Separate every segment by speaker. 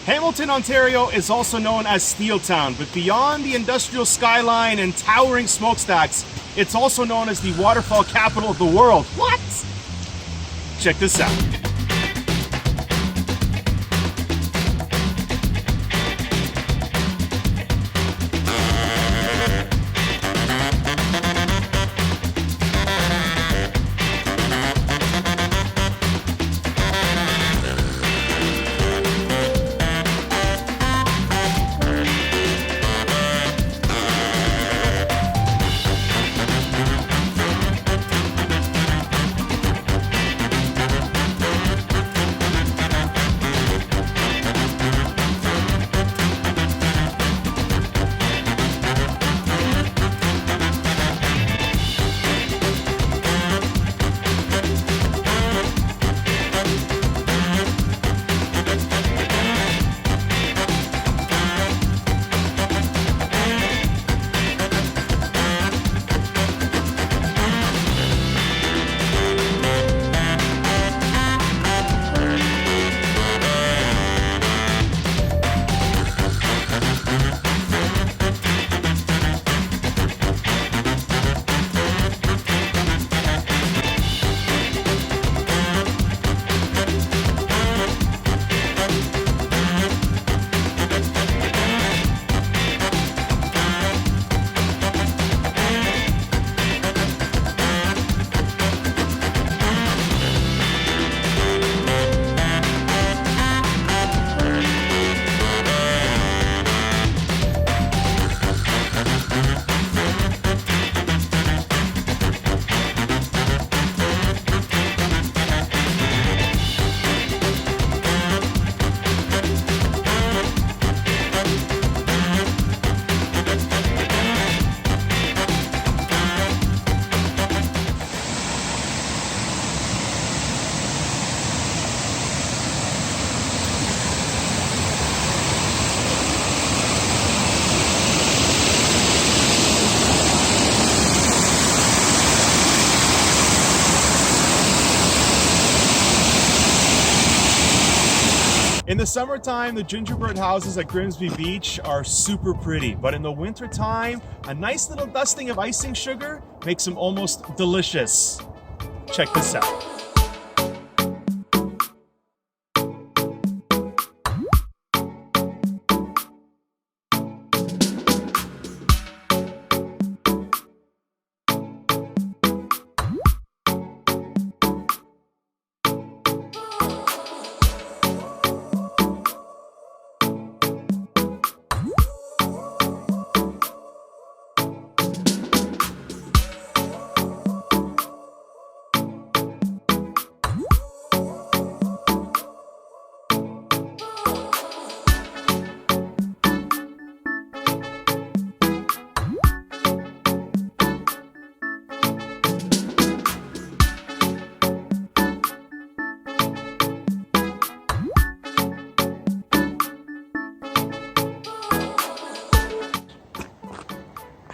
Speaker 1: Hamilton, Ontario is also known as Steel Town, but beyond the industrial skyline and towering smokestacks, it's also known as the waterfall capital of the world. What? Check this out. In the summertime, the gingerbread houses at Grimsby Beach are super pretty, but in the wintertime, a nice little dusting of icing sugar makes them almost delicious. Check this out.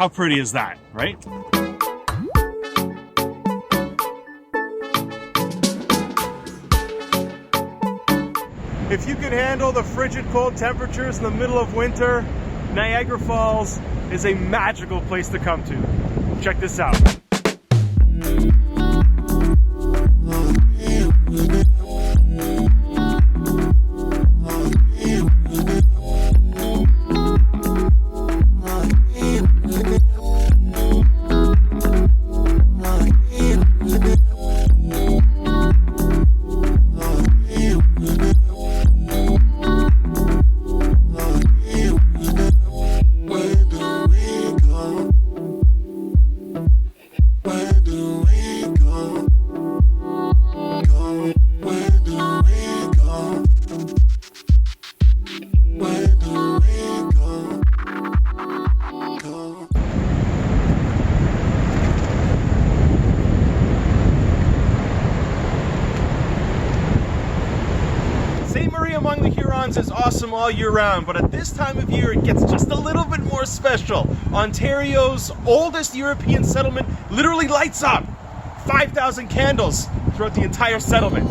Speaker 1: How pretty is that, right? If you can handle the frigid cold temperatures in the middle of winter, Niagara Falls is a magical place to come to. Check this out. Among the Hurons is awesome all year round, but at this time of year it gets just a little bit more special. Ontario's oldest European settlement literally lights up. 5,000 candles throughout the entire settlement.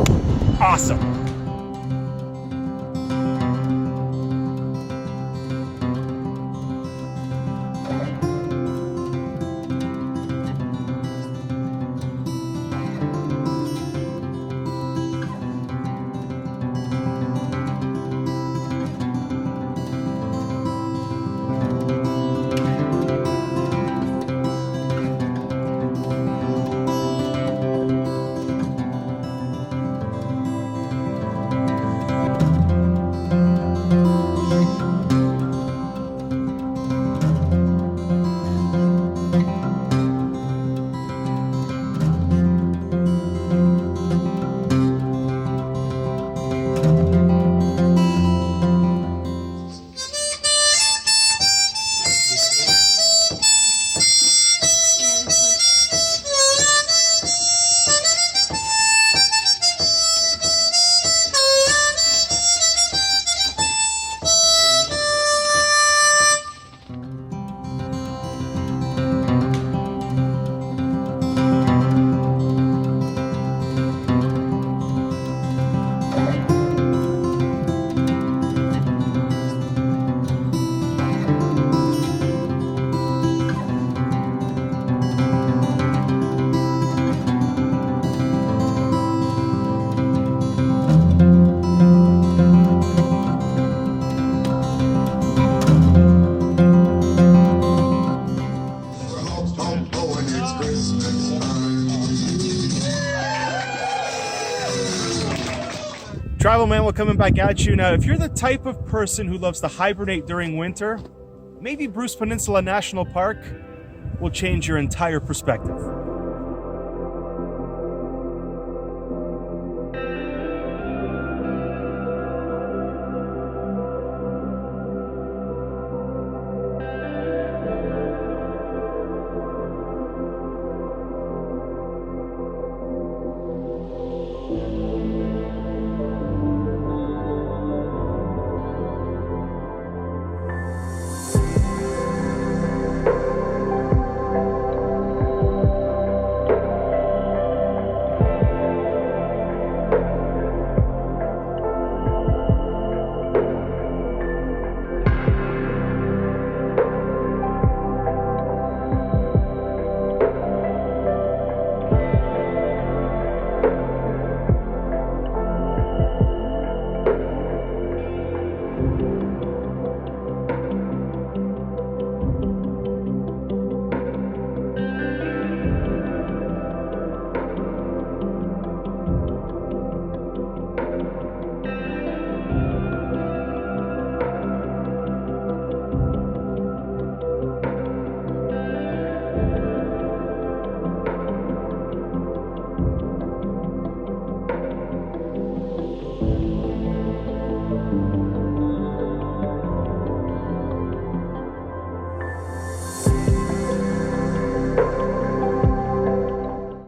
Speaker 1: Awesome. Survival Mammal coming back at you. Now, if you're the type of person who loves to hibernate during winter, maybe Bruce Peninsula National Park will change your entire perspective.